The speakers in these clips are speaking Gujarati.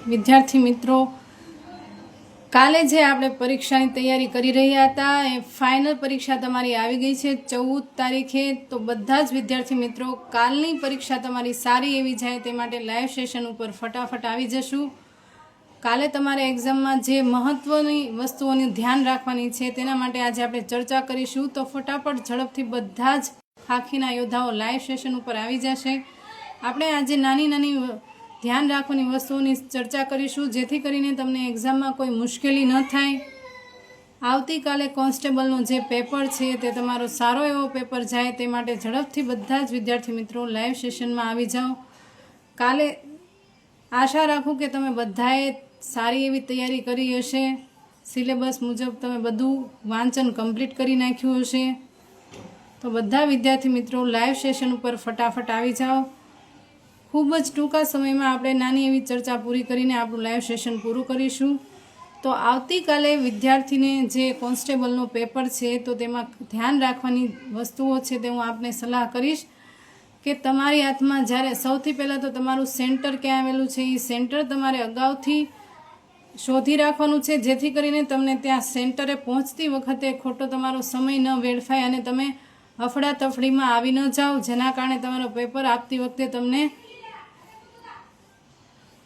વિદ્યાર્થી મિત્રો, કાલે જે આપણે પરીક્ષાની તૈયારી કરી રહ્યા હતા એ ફાઇનલ પરીક્ષા તમારી આવી ગઈ છે 14 તારીખે. તો બધા જ વિદ્યાર્થી મિત્રો કાલની પરીક્ષા તમારી સારી એવી જાય તે માટે લાઈવ સેશન ઉપર ફટાફટ આવી જશું. કાલે તમારે એક્ઝામમાં જે મહત્ત્વની વસ્તુઓનું ધ્યાન રાખવાની છે તેના માટે આજે આપણે ચર્ચા કરીશું. તો ફટાફટ ઝડપથી બધા જ ખાખીના યોદ્ધાઓ લાઈવ સેશન ઉપર આવી જશે. આપણે આજે નાની નાની ધ્યાન રાખવાની વસ્તુઓની ચર્ચા કરીશું જેથી કરીને તમને એક્ઝામમાં કોઈ મુશ્કેલી ન થાય. આવતીકાલે કોન્સ્ટેબલનો જે પેપર છે તે તમારો સારો એવો પેપર જાય તે માટે ઝડપથી બધા જ વિદ્યાર્થી મિત્રો લાઈવ સેશનમાં આવી જાઓ. કાલે આશા રાખું કે તમે બધાએ સારી એવી તૈયારી કરી હશે. સિલેબસ મુજબ તમે બધું વાંચન કમ્પ્લીટ કરી નાખ્યું હશે. તો બધા વિદ્યાર્થી મિત્રો લાઈવ સેશન ઉપર ફટાફટ આવી જાઓ. ખૂબ જ ટૂંકા સમયમાં આપણે નાની એવી ચર્ચા પૂરી કરીને આપણું લાઈવ સેશન પૂરું કરીશું. તો આવતીકાલે વિદ્યાર્થીને જે કોન્સ્ટેબલનો પેપર છે તો તેમાં ધ્યાન રાખવાની વસ્તુઓ છે તે હું આપને સલાહ કરીશ કે તમારી હાથમાં જ્યારે સૌથી પહેલાં તો તમારું સેન્ટર ક્યાં આવેલું છે એ સેન્ટર તમારે અગાઉથી શોધી રાખવાનું છે જેથી કરીને તમને ત્યાં સેન્ટરે પહોંચતી વખતે ખોટો તમારો સમય ન વેડફાય અને તમે અફડાતફડીમાં આવી ન જાઓ જેના કારણે તમારો પેપર આપતી વખતે તમને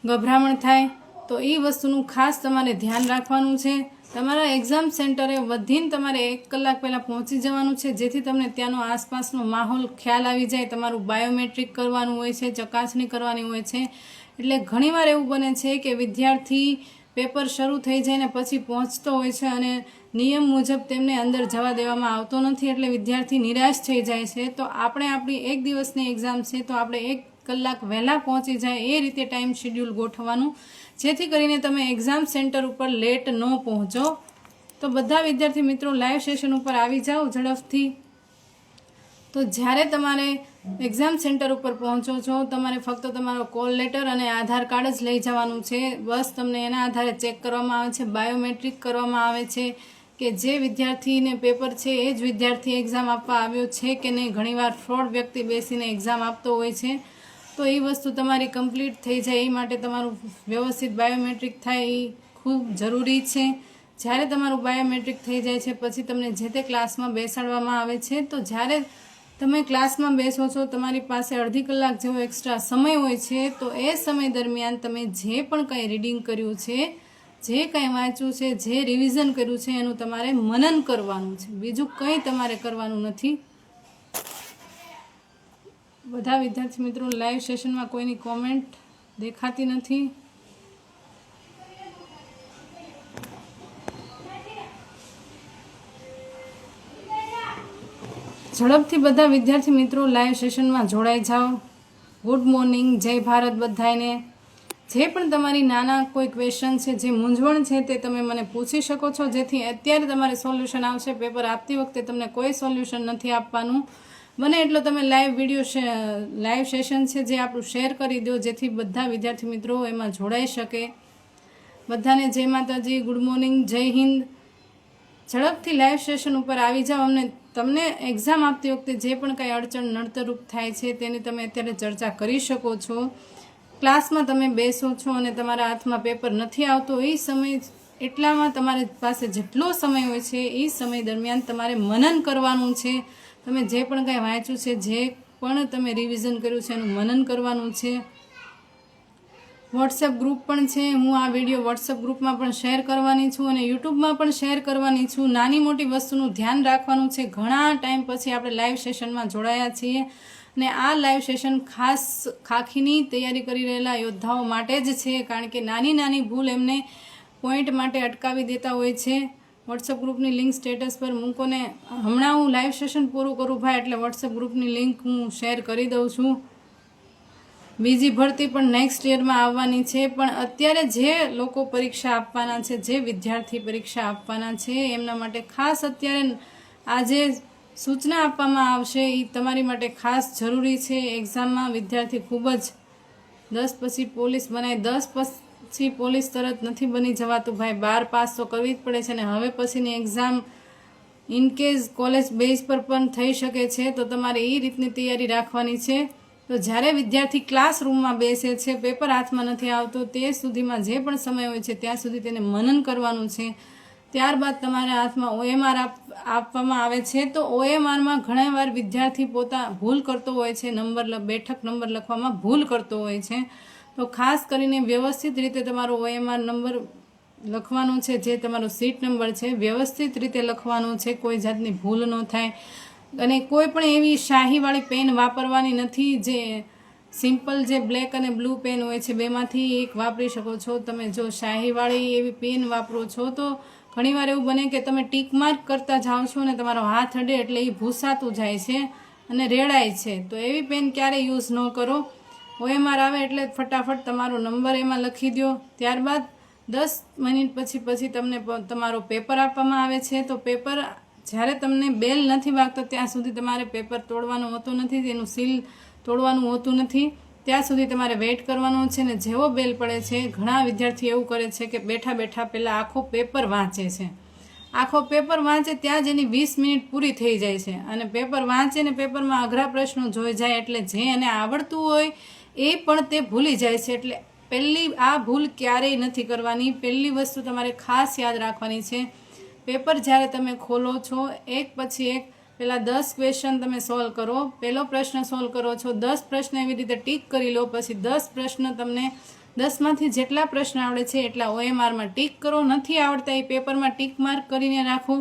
ગભરામણ થાય. તો એ વસ્તુનું ખાસ તમારે ધ્યાન રાખવાનું છે. તમારા એક્ઝામ સેન્ટરે વધીને તમારે 1 કલાક પહેલાં પહોંચી જવાનું છે જેથી તમને ત્યાંનો આસપાસનો માહોલ ખ્યાલ આવી જાય. તમારું બાયોમેટ્રિક કરવાનું હોય છે, ચકાસણી કરવાની હોય છે. એટલે ઘણીવાર એવું બને છે કે વિદ્યાર્થી પેપર શરૂ થઈ જાય ને પછી પહોંચતો હોય છે અને નિયમ મુજબ તેમને અંદર જવા દેવામાં આવતો નથી એટલે વિદ્યાર્થી નિરાશ થઈ જાય છે. તો આપણે આપણી 1 દિવસની એક્ઝામ છે તો આપણે 1 કલાક વહેલા પહોંચી જાય એ રીતે ટાઈમ શેડ્યુલ ગોઠવવાનું જેથી કરીને તમે એક્ઝામ સેન્ટર ઉપર લેટ ન પહોંચો. તો બધા વિદ્યાર્થી મિત્રો લાઈવ સેશન ઉપર આવી જાઓ ઝડપથી. તો જ્યારે તમારે એક્ઝામ સેન્ટર ઉપર પહોંચો છો તમારે ફક્ત તમારો કોલ લેટર અને આધાર કાર્ડ જ લઈ જવાનું છે. બસ તમને એના આધારે ચેક કરવામાં આવે છે, બાયોમેટ્રિક કરવામાં આવે છે કે જે વિદ્યાર્થીને પેપર છે એ જ વિદ્યાર્થી એક્ઝામ આપવા આવ્યો છે કે નહીં. ઘણીવાર ફ્રોડ વ્યક્તિ બેસીને એક્ઝામ આપતો હોય છે. તો એ વસ્તુ તમારી કમ્પ્લીટ થઈ જાય એ માટે તમારું વ્યવસ્થિત બાયોમેટ્રિક થાય એ ખૂબ જરૂરી છે. જ્યારે તમારું બાયોમેટ્રિક થઈ જાય છે પછી તમને જે તે ક્લાસમાં બેસાડવામાં આવે છે. તો જ્યારે તમે ક્લાસમાં બેસો છો તમારી પાસે અડધી કલાક જેવો એક્સ્ટ્રા સમય હોય છે. તો એ સમય દરમિયાન તમે જે પણ કંઈ રીડિંગ કર્યું છે, જે કંઈ વાંચ્યું છે, જે રિવિઝન કર્યું છે એનું તમારે મનન કરવાનું છે. બીજું કંઈ તમારે કરવાનું નથી. બધા વિદ્યાર્થી મિત્રો લાઈવ સેશનમાં કોઈની કોમેન્ટ દેખાતી નથી. ઝડપથી બધા વિદ્યાર્થી મિત્રો લાઈવ સેશનમાં જોડાઈ જાઓ. ગુડ મોર્નિંગ, જય ભારત બધાને. જે પણ તમારી નાના કોઈ ક્વેશ્ચન છે, જે મૂંઝવણ છે તે તમે મને પૂછી શકો છો જેથી અત્યારે તમારે સોલ્યુશન આવશે. પેપર આપતી વખતે તમને કોઈ સોલ્યુશન નથી આપવાનું. બને એટલો તમે લાઈવ સેશન છે જે આપણું શેર કરી દો જેથી બધા વિદ્યાર્થી મિત્રો એમાં જોડાઈ શકે. બધાને જય માતાજી, ગુડ મોર્નિંગ, જય હિન્દ. ઝડપથી લાઈવ સેશન ઉપર આવી જાઓ. તમને એક્ઝામ આપતી વખતે જે પણ કંઈ અડચણ નડતરરૂપ થાય છે તેની તમે અત્યારે ચર્ચા કરી શકો છો. ક્લાસમાં તમે બેસો છો અને તમારા હાથમાં પેપર નથી આવતો એ સમય એટલામાં તમારી પાસે જેટલો સમય હોય છે એ સમય દરમિયાન તમારે મનન કરવાનું છે. તમે જે પણ કંઈ વાંચ્યું છે, જે પણ તમે રિવિઝન કર્યું છે એનું મનન કરવાનું છે. વોટ્સએપ ગ્રુપ પણ છે. હું આ વિડીયો વોટ્સએપ ગ્રુપમાં પણ શેર કરવાની છું અને યુટ્યુબમાં પણ શેર કરવાની છું. નાની મોટી વસ્તુનું ધ્યાન રાખવાનું છે. ઘણા ટાઈમ પછી આપણે લાઈવ સેશનમાં જોડાયા છીએ અને આ લાઈવ સેશન ખાસ ખાખીની તૈયારી કરી રહેલા યોદ્ધાઓ માટે જ છે કારણ કે નાની નાની ભૂલ એમને પોઈન્ટ માટે અટકાવી દેતા હોય છે. વોટ્સએપ ગ્રુપની લિંક સ્ટેટસ પર મૂકો ને હમણાં હું લાઈવ સેશન પૂરું કરું ભાઈ એટલે વોટ્સએપ ગ્રુપની લિંક હું શેર કરી દઉં છું. બીજી ભરતી પણ નેક્સ્ટ યરમાં આવવાની છે પણ અત્યારે જે લોકો પરીક્ષા આપવાના છે, જે વિદ્યાર્થી પરીક્ષા આપવાના છે એમના માટે ખાસ અત્યારે આજે સૂચના આપવામાં આવશે એ તમારી માટે ખાસ જરૂરી છે. એક્ઝામમાં વિદ્યાર્થી ખૂબ જ 10 પછી પોલીસ બનાય, 10 પછી પોલીસ તરત નથી બની જવાતું ભાઈ. 12 પાસ તો કરવી જ પડે છે ને હવે પછીની એક્ઝામ ઇનકેસ કોલેજ બેઝ પર પણ થઈ શકે છે તો તમારે એ રીતની તૈયારી રાખવાની છે. તો જ્યારે વિદ્યાર્થી ક્લાસરૂમમાં બેસે છે, પેપર હાથમાં નથી આવતો, તે સુધીમાં જે પણ સમય હોય છે ત્યાં સુધી તેને મનન કરવાનું છે. ત્યારબાદ તમારા હાથમાં OMR આપવામાં આવે છે. તો OMRમાં ઘણીવાર વિદ્યાર્થી ભૂલ કરતો હોય છે, બેઠક નંબર લખવામાં ભૂલ કરતો હોય છે. તો ખાસ કરીને વ્યવસ્થિત રીતે તમારો OMR નંબર લખવાનો છે, જે તમારો સીટ નંબર છે વ્યવસ્થિત રીતે લખવાનો છે, કોઈ જાતની ભૂલ ન થાય. અને કોઈ પણ એવી શાહીવાળી પેન વાપરવાની નથી. જે સિમ્પલ જે બ્લેક અને બ્લુ પેન હોય છે, બેમાંથી એક વાપરી શકો છો તમે. જો શાહીવાળી એવી પેન વાપરો છો તો ઘણીવાર એવું બને કે તમે ટીક માર્ક કરતા જાઓ છો અને તમારો હાથ અડે એટલે એ ભૂસાતું જાય છે અને રેડાય છે. તો એવી પેન ક્યારેય યુઝ ન કરો. OMR આવે એટલે ફટાફટ તમારો નંબર એમાં લખી દો. ત્યારબાદ 10 મિનિટ પછી તમને તમારો પેપર આપવામાં આવે છે. તો પેપર જ્યારે તમને બેલ નથી વાગતો ત્યાં સુધી તમારે પેપર તોડવાનું હોતું નથી, તેનું સીલ તોડવાનું હોતું નથી. ત્યાં સુધી તમારે વેઇટ કરવાનો છે. ને જેવો બેલ પડે છે, ઘણા વિદ્યાર્થી એવું કરે છે કે બેઠા બેઠા પહેલાં આખો પેપર વાંચે છે. આખો પેપર વાંચે ત્યાં જ એની 20 મિનિટ પૂરી થઈ જાય છે. અને પેપર વાંચે ને પેપરમાં અઘરા પ્રશ્નો જોઈ જાય એટલે જે એને આવડતું હોય એ પણ તે ભૂલી જાય છે. એટલે પહેલી આ ભૂલ ક્યારેય નથી કરવાની. પહેલી વસ્તુ તમારે ખાસ યાદ રાખવાની છે, પેપર જ્યારે તમે ખોલો છો એક પછી એક પહેલાં 10 ક્વેશ્ચન તમે સોલ્વ કરો. પહેલો પ્રશ્ન સોલ્વ કરો છો, 10 પ્રશ્ન એવી રીતે ટીક કરી લો. પછી 10 પ્રશ્ન તમને 10માંથી જેટલા પ્રશ્ન આવડે છે એટલા OMRમાં ટીક કરો. નથી આવડતા એ પેપરમાં ટીક માર્ક કરીને રાખો.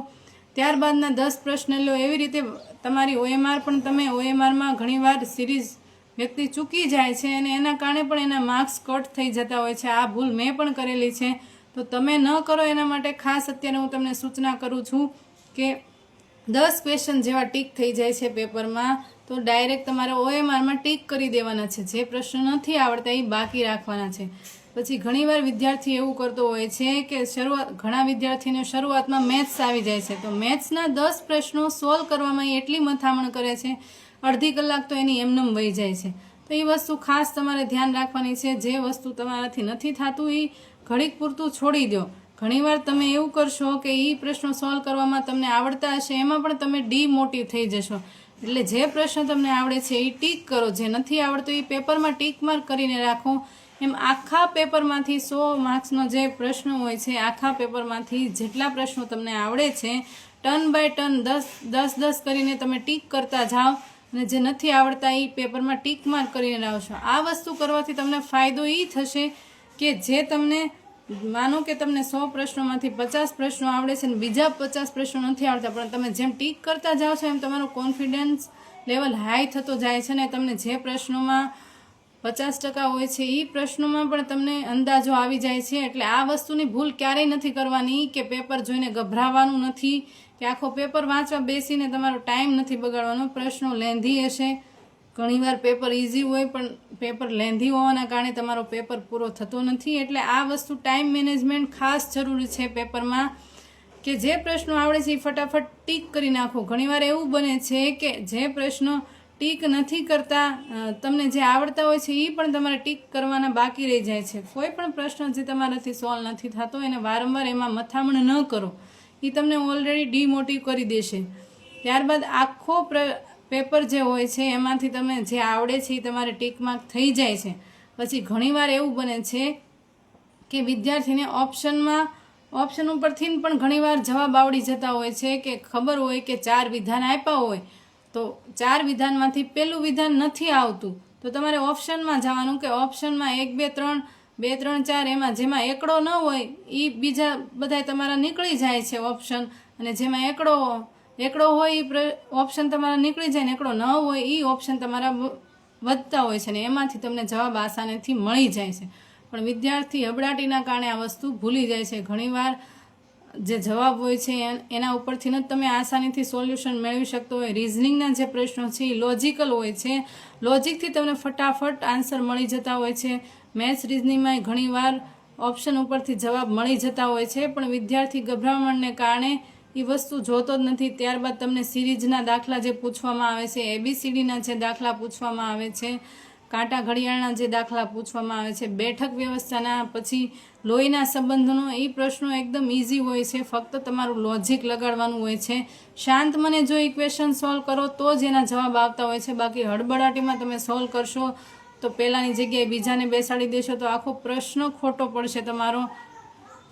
ત્યારબાદના 10 પ્રશ્ન લો. એવી રીતે તમારી OMR પણ તમે OMRમાં ઘણીવાર સિરીઝ વ્યક્તિ ચૂકી જાય છે અને એના કારણે પણ એના માર્ક્સ કટ થઈ જતા હોય છે. આ ભૂલ મેં પણ કરેલી છે. તો તમે ન કરો એના માટે ખાસ અત્યારે હું તમને સૂચના કરું છું કે 10 ક્વેશ્ચન જેવા ટીક થઈ જાય છે પેપરમાં તો ડાયરેક્ટ તમારે OMRમાં ટીક કરી દેવાના છે. જે પ્રશ્ન નથી આવડતા એ બાકી રાખવાના છે. પછી ઘણીવાર વિદ્યાર્થી એવું કરતો હોય છે કે ઘણા વિદ્યાર્થીને શરૂઆતમાં મેથ્સ આવી જાય છે. તો મેથ્સના 10 પ્રશ્નો સોલ્વ કરવામાં એટલી મથામણ કરે છે, અડધી કલાક તો એની એમનેમ વહી જાય છે. તો એ વસ્તુ ખાસ તમારે ધ્યાન રાખવાની છે. જે વસ્તુ તમારાથી નથી થતું એ ઘડીક પૂરતું છોડી દો. ઘણીવાર તમે એવું કરશો કે એ પ્રશ્નો સોલ્વ કરવામાં તમને આવડતા હશે, એમાં પણ તમે ડીમોટિવ થઈ જશો. એટલે જે પ્રશ્ન તમને આવડે છે એ ટીક કરો, જે નથી આવડતું એ પેપરમાં ટીક માર્ક કરીને રાખો. એમ આખા પેપરમાંથી 100 માર્ક્સનો જે પ્રશ્ન હોય છે, આખા પેપરમાંથી જેટલા પ્રશ્નો તમને આવડે છે ટર્ન બાય ટર્ન 10 કરીને તમે ટીક કરતા જાઓ અને જે નથી આવડતા એ પેપરમાં ટીક માર્ક કરીને લાવશો. આ વસ્તુ કરવાથી તમને ફાયદો એ થશે કે જે તમને માનો કે તમને 100 પ્રશ્નોમાંથી 50 પ્રશ્નો આવડે છે અને બીજા 50 પ્રશ્નો નથી આવડતા, પણ તમે જેમ ટીક કરતા જાઓ છો એમ તમારો કોન્ફિડન્સ લેવલ હાઈ થતો જાય છે ને તમને જે પ્રશ્નોમાં 50% હોય છે એ પ્રશ્નોમાં પણ તમને અંદાજો આવી જાય છે. એટલે આ વસ્તુની ભૂલ ક્યારેય નથી કરવાની કે પેપર જોઈને ગભરાવાનું નથી કે આખો પેપર વાંચવા બેસીને તમારો ટાઈમ નથી બગાડવાનો. પ્રશ્નો લેન્ધી હશે, ઘણીવાર પેપર ઇઝી હોય પણ પેપર લેન્ધી હોવાના કારણે તમારો પેપર પૂરો થતો નથી. એટલે આ વસ્તુ ટાઈમ મેનેજમેન્ટ ખાસ જરૂરી છે પેપરમાં કે જે પ્રશ્નો આવડે છે એ ફટાફટ ટીક કરી નાખો. ઘણીવાર એવું બને છે કે જે પ્રશ્નો ટીક નથી કરતા, તમને જે આવડતા હોય છે એ પણ તમારે ટીક કરવાના બાકી રહી જાય છે. કોઈ પણ પ્રશ્ન જે તમારાથી સોલ્વ નથી થતો એને વારંવાર એમાં મથામણ ન કરો, એ તમને ઓલરેડી ડીમોટિવ કરી દેશે. ત્યારબાદ આખો પેપર જે હોય છે એમાંથી તમે જે આવડે છે એ તમારે ટીક માર્ક થઈ જાય છે. પછી ઘણીવાર એવું બને છે કે વિદ્યાર્થીને ઓપ્શન ઉપરથી પણ ઘણીવાર જવાબ આવડી જતા હોય છે કે ખબર હોય કે 4 વિધાન આપ્યા હોય તો 4 વિધાનમાંથી પહેલું વિધાન નથી આવતું તો તમારે ઓપ્શનમાં જવાનું કે ઓપ્શનમાં 1 2 3 2 3 4 એમાં જેમાં એકડો ન હોય એ બીજા બધા તમારા નીકળી જાય છે ઓપ્શન, અને જેમાં એકડો હોય એ ઓપ્શન તમારા નીકળી જાય ને એકડો ન હોય એ ઓપ્શન તમારા વધતા હોય છે ને એમાંથી તમને જવાબ આસાનીથી મળી જાય છે. પણ વિદ્યાર્થી હબડાટીના કારણે આ વસ્તુ ભૂલી જાય છે. ઘણીવાર જે જવાબ હોય છે એના ઉપરથી જ તમે આસાનીથી સોલ્યુશન મેળવી શકતો હોય. રિઝનિંગના જે પ્રશ્નો છે એ લોજિકલ હોય છે, લોજિકથી તમને ફટાફટ આન્સર મળી જતા હોય છે. મેથ્સ રિઝનિંગમાં ઘણીવાર ઓપ્શન ઉપરથી જવાબ મળી જતા હોય છે, પણ વિદ્યાર્થી ગભરામણને કારણે એ વસ્તુ જોતો જ નથી. ત્યારબાદ તમને સિરીઝના દાખલા જે પૂછવામાં આવે છે, ABCDના જે દાખલા પૂછવામાં આવે છે, કાંટા ઘડિયાળના જે દાખલા પૂછવામાં આવે છે, બેઠક વ્યવસ્થાના, પછી લોહીના સંબંધનો, એ પ્રશ્નો એકદમ ઇઝી હોય છે. ફક્ત તમારું લોજિક લગાડવાનું હોય છે. શાંત મને જો ઇક્વેશન સોલ્વ કરો તો જ એના જવાબ આવતા હોય છે. બાકી હડબડાટીમાં તમે સોલ્વ કરશો તો પહેલાંની જગ્યાએ બીજાને બેસાડી દેશો તો આખો પ્રશ્ન ખોટો પડશે તમારો.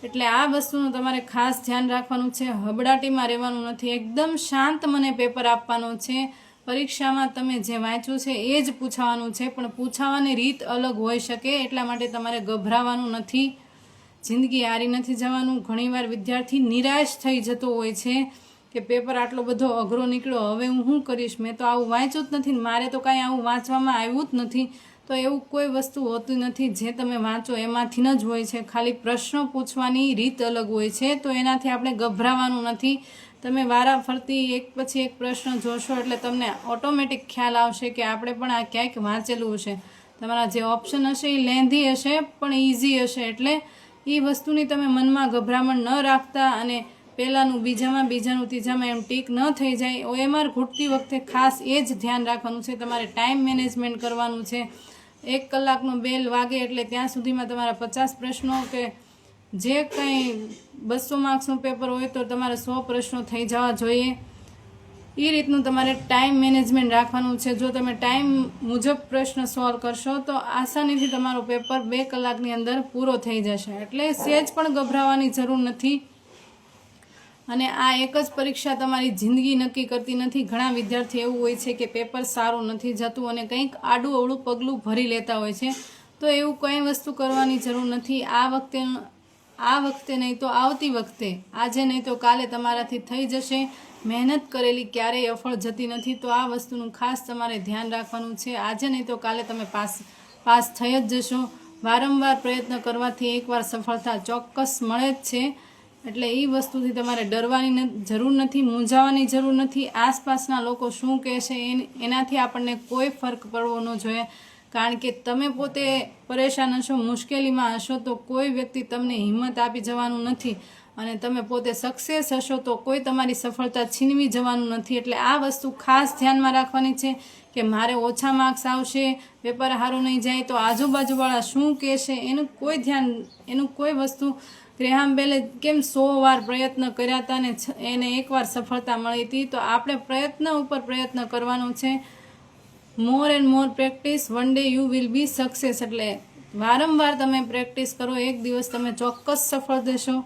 એટલે આ વસ્તુનું તમારે ખાસ ધ્યાન રાખવાનું છે. હબડાટીમાં રહેવાનું નથી. એકદમ શાંત મને પેપર આપવાનું છે. પરીક્ષામાં તમે જે વાંચ્યું છે એ જ પૂછાવાનું છે, પણ પૂછાવાની રીત અલગ હોઈ શકે, એટલા માટે તમારે ગભરાવાનું નથી. જિંદગી હારી નથી જવાનું. ઘણીવાર વિદ્યાર્થી નિરાશ થઈ જતો હોય છે કે પેપર આટલો બધો અઘરો નીકળ્યો, હવે હું શું કરીશ, મેં તો આવું વાંચ્યું જ નથી, મારે તો કાંઈ આવું વાંચવામાં આવ્યું જ નથી. તો એવું કોઈ વસ્તુ હોતું નથી. જે તમે વાંચો એમાંથી જ હોય છે. ખાલી પ્રશ્નો પૂછવાની રીત અલગ હોય છે, તો એનાથી આપણે ગભરાવાનું નથી. તમે વારાફરતી એક પછી એક પ્રશ્ન જોશો એટલે તમને ઓટોમેટિક ખ્યાલ આવશે કે આપણે પણ આ ક્યાંક વાંચેલું હશે. તમારા જે ઓપ્શન હશે એ લેન્ધી હશે પણ ઇઝી હશે. એટલે એ વસ્તુની તમે મનમાં ગભરામણ ન રાખતા અને પહેલાંનું બીજામાં, બીજાનું ત્રીજામાં એમ ટીક ન થઈ જાય. OMR ઘૂંટતી વખતે ખાસ એ જ ધ્યાન રાખવાનું છે. તમારે ટાઈમ મેનેજમેન્ટ કરવાનું છે. 1 કલાકનો બેલ વાગે એટલે ત્યાં સુધીમાં તમારા 50 પ્રશ્નો કે જે કંઈ 200 માર્ક્સનું પેપર હોય તો તમારે 100 પ્રશ્નો થઈ જવા જોઈએ. એ રીતનું તમારે ટાઈમ મેનેજમેન્ટ રાખવાનું છે. જો તમે ટાઈમ મુજબ પ્રશ્ન સોલ્વ કરશો તો આસાનીથી તમારો પેપર 2 કલાકની અંદર પૂરો થઈ જશે. એટલે સહેજ પણ ગભરાવાની જરૂર નથી. અને આ એક જ પરીક્ષા તમારી જિંદગી નક્કી કરતી નથી. ઘણા વિદ્યાર્થી એવું હોય છે કે પેપર સારું નથી જતું અને કંઈક આડું અવળું પગલું ભરી લેતા હોય છે. તો એવું કંઈ વસ્તુ કરવાની જરૂર નથી. આ વખતે નહીં તો આવતી વખતે, આજે નહીં તો કાલે તમારાથી થઈ જશે. મહેનત કરેલી ક્યારેય અફળ જતી નથી. તો આ વસ્તુનું ખાસ તમારે ધ્યાન રાખવાનું છે. આજે નહીં તો કાલે તમે પાસ થઈ જ જશો. વારંવાર પ્રયત્ન કરવાથી એકવાર સફળતા ચોક્કસ મળે જ છે. એટલે એ વસ્તુથી તમારે ડરવાની જરૂર નથી, મૂંઝાવાની જરૂર નથી. આસપાસના લોકો શું કહેશે એનાથી આપણને કોઈ ફરક પડવો ન જોઈએ. કારણ કે તમે પોતે પરેશાન હશો, મુશ્કેલીમાં હશો તો કોઈ વ્યક્તિ તમને હિંમત આપી જવાનું નથી. અને તમે પોતે સક્સેસ હશો તો કોઈ તમારી સફળતા છીનવી જવાનું નથી. એટલે આ વસ્તુ ખાસ ધ્યાનમાં રાખવાની છે કે મારે ઓછા માર્ક્સ આવશે, પેપર સારું નહીં જાય તો આજુબાજુવાળા શું કહેશે એનું કોઈ વસ્તુ. ગ્રેહામ બેલે કેમ 100 વાર પ્રયત્ન કર્યા હતા ને એને એકવાર સફળતા મળી હતી. તો આપણે પ્રયત્ન ઉપર પ્રયત્ન કરવાનો છે. મોર and more practice, one day you will be success. એટલે વારંવાર તમે પ્રેક્ટિસ કરો, એક દિવસ તમે ચોક્કસ સફળ થશો.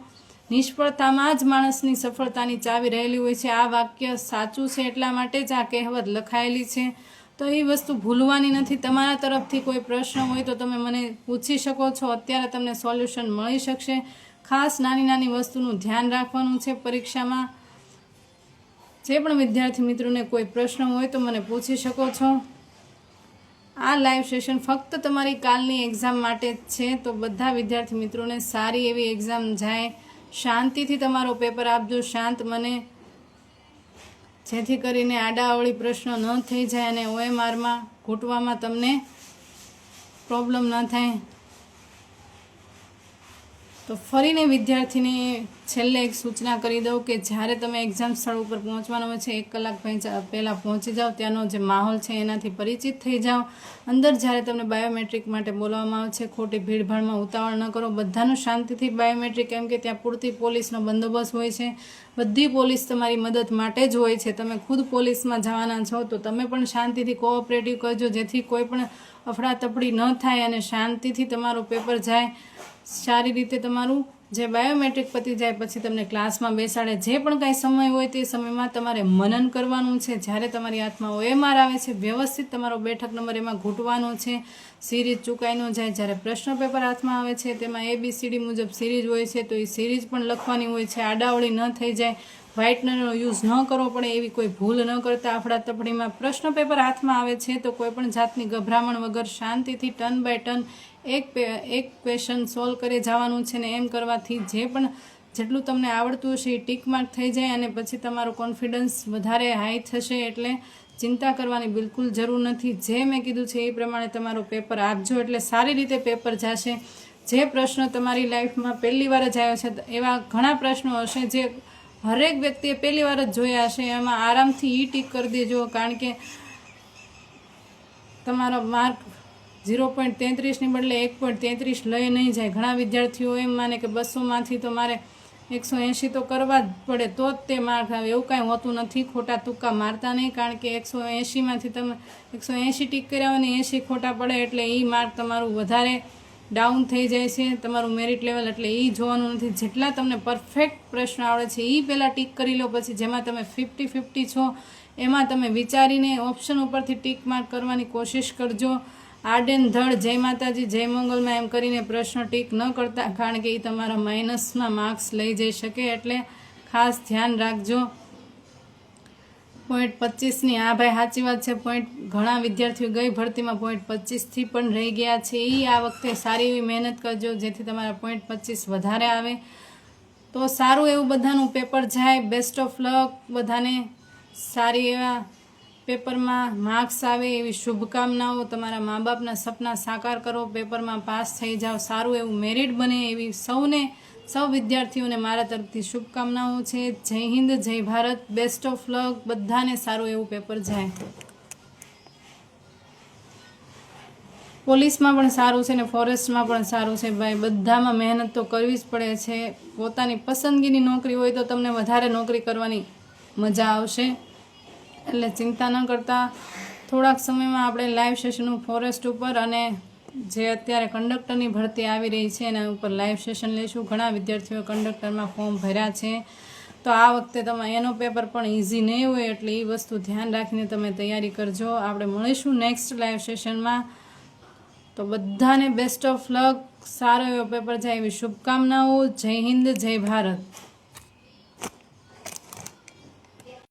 નિષ્ફળતામાં જ માણસની સફળતાની ચાવી રહેલી હોય છે. આ વાક્ય સાચું છે, એટલા માટે જ આ કહેવત લખાયેલી છે. તો એ વસ્તુ ભૂલવાની નથી. તમારા તરફથી કોઈ પ્રશ્ન હોય તો તમે મને પૂછી શકો છો. અત્યારે તમને સોલ્યુશન મળી શકશે. ખાસ નાની નાની વસ્તુનું ધ્યાન રાખવાનું છે પરીક્ષામાં. જે પણ વિદ્યાર્થી મિત્રોને કોઈ પ્રશ્ન હોય તો મને પૂછી શકો છો. આ લાઈવ સેશન ફક્ત તમારી કાલની એક્ઝામ માટે જ છે. તો બધા વિદ્યાર્થી મિત્રોને સારી એવી એક્ઝામ જાય. શાંતિથી તમારો પેપર આપજો, શાંત મને, જેથી કરીને આડાઅવળી પ્રશ્નો ન થઈ જાય અને OMRમાં ઘૂંટવામાં તમને પ્રોબ્લેમ ન થાય. તો ફરીને વિદ્યાર્થીને છેલ્લે એક સૂચના કરી દઉં કે જ્યારે તમે એક્ઝામ સ્થળ ઉપર પહોંચવાનું હોય છે 1 કલાક પહેલાં પહોંચી જાઓ. ત્યાંનો જે માહોલ છે એનાથી પરિચિત થઈ જાઓ. અંદર જ્યારે તમને બાયોમેટ્રિક માટે બોલાવવામાં આવે છે, ખોટી ભીડભાડમાં ઉતાવળ ન કરો. બધાનું શાંતિથી બાયોમેટ્રિક, કેમ કે ત્યાં પૂરતી પોલીસનો બંદોબસ્ત હોય છે. બધી પોલીસ તમારી મદદ માટે જ હોય છે. તમે ખુદ પોલીસમાં જવાના છો તો તમે પણ શાંતિથી કોઓપરેટિવ કરજો, જેથી કોઈ પણ અફડાતફડી ન થાય અને શાંતિથી તમારું પેપર જાય. સારી રીતે તમારું જે બાયોમેટ્રિક પતી જાય પછી તમને ક્લાસમાં બેસાડે. જે પણ કાંઈ સમય હોય તે સમયમાં તમારે મનન કરવાનું છે. જ્યારે તમારી હાથમાં OMR આવે છે, વ્યવસ્થિત તમારો બેઠક નંબર એમાં ઘૂંટવાનો છે. સિરીઝ ચૂકાઈ ન જાય. જ્યારે પ્રશ્ન પેપર હાથમાં આવે છે તેમાં ABCD મુજબ સિરીઝ હોય છે, તો એ સિરીઝ પણ લખવાની હોય છે. આડાવળી ન થઈ જાય. વ્હાઇટનરનો યુઝ ન કરવો પડે એવી કોઈ ભૂલ ન કરતા. અફડાતફડીમાં પ્રશ્ન પેપર હાથમાં આવે છે તો કોઈ પણ જાતની ગભરામણ વગર શાંતિથી ટર્ન બાય ટર્ન એક ક્વેશ્ચન સોલ્વ કરી જવાનું છે. ને એમ કરવાથી જેટલું તમને આવડતું હશે એ ટીક માર્ક થઈ જાય અને પછી તમારો કોન્ફિડન્સ વધારે હાઈ થશે. એટલે ચિંતા કરવાની બિલકુલ જરૂર નથી. જે મેં કીધું છે એ પ્રમાણે તમારો પેપર આપજો એટલે સારી રીતે પેપર જશે. જે પ્રશ્ન તમારી લાઈફમાં પહેલી વાર જ આવ્યો છે એવા ઘણા પ્રશ્નો હશે જે હરેક વ્યક્તિએ પહેલી વાર જ જોયા હશે. એમાં આરામથી ટીક કરી દેજો, કારણ કે તમારો માર્ક 0.33ની બદલે 1.33 લઈ નહીં જાય. ઘણા વિદ્યાર્થીઓ એમ માને કે 200માંથી તો મારે 180 તો કરવા જ પડે તો જ તે માર્ક આવે. એવું કાંઈ હોતું નથી. ખોટા તુક્કા મારતા નહીં, કારણ કે 180માંથી તમે 180 ટીક કર્યા હોય ને 80 ખોટા પડે એટલે એ માર્ક તમારું વધારે ડાઉન થઈ જાય છે, તમારું મેરિટ લેવલ. એટલે એ જોવાનું નથી. જેટલા તમને પરફેક્ટ પ્રશ્ન આવડે છે એ પહેલાં ટીક કરી લો. પછી જેમાં તમે 50-50 છો એમાં તમે વિચારીને ઓપ્શન ઉપરથી ટીક માર્ક કરવાની કોશિશ કરજો. આડેન ધડ જય માતાજી જય મંગલમાં એમ કરીને પ્રશ્ન ટીક ન કરતા, કારણ કે એ તમારા માઇનસમાં માર્ક્સ લઈ જઈ શકે. એટલે ખાસ ધ્યાન રાખજો. 0.25ની આ ભાઈ સાચી વાત છે. ઘણા વિદ્યાર્થીઓ ગઈ ભરતીમાં 0.25થી પણ રહી ગયા છે. એ આ વખતે સારી એવી મહેનત કરજો જેથી તમારા 0.25 વધારે આવે તો સારું એવું બધાનું પેપર જાય. બેસ્ટ ઓફ લક બધાને. સારી એવા પેપરમાં માર્ક્સ આવે એવી શુભકામનાઓ. તમારા મા બાપના સપના સાકાર કરો, પેપરમાં પાસ થઈ જાઓ, સારું એવું મેરિટ બને એવી સૌ વિદ્યાર્થીઓને મારા તરફથી શુભકામનાઓ છે. જય હિન્દ, જય ભારત, બેસ્ટ ઓફ લક બધાને. સારું એવું પેપર જાય. પોલીસમાં પણ સારું છે ને ફોરેસ્ટમાં પણ સારું છે ભાઈ. બધામાં મહેનત તો કરવી જ પડે છે. પોતાની પસંદગીની નોકરી હોય તો તમને વધારે નોકરી કરવાની મજા આવશે. એટલે ચિંતા ન કરતા. થોડાક સમયમાં આપણે લાઈવ સેશન ફોરેસ્ટ ઉપર અને જે અત્યારે કંડક્ટરની ભરતી આવી રહી છે એના ઉપર લાઈવ સેશન લઈશું. ઘણા વિદ્યાર્થીઓ કંડક્ટરમાં ફોર્મ ભર્યા છે તો આ વખતે તમે એનો પેપર પણ ઇઝી નહીં હોય, એટલે એ વસ્તુ ધ્યાન રાખીને તમે તૈયારી કરજો. આપણે મળીશું નેક્સ્ટ લાઈવ સેશનમાં. તો બધાને બેસ્ટ ઓફ લક, સારો એવો પેપર જાય એવી શુભકામનાઓ. જય હિન્દ, જય ભારત.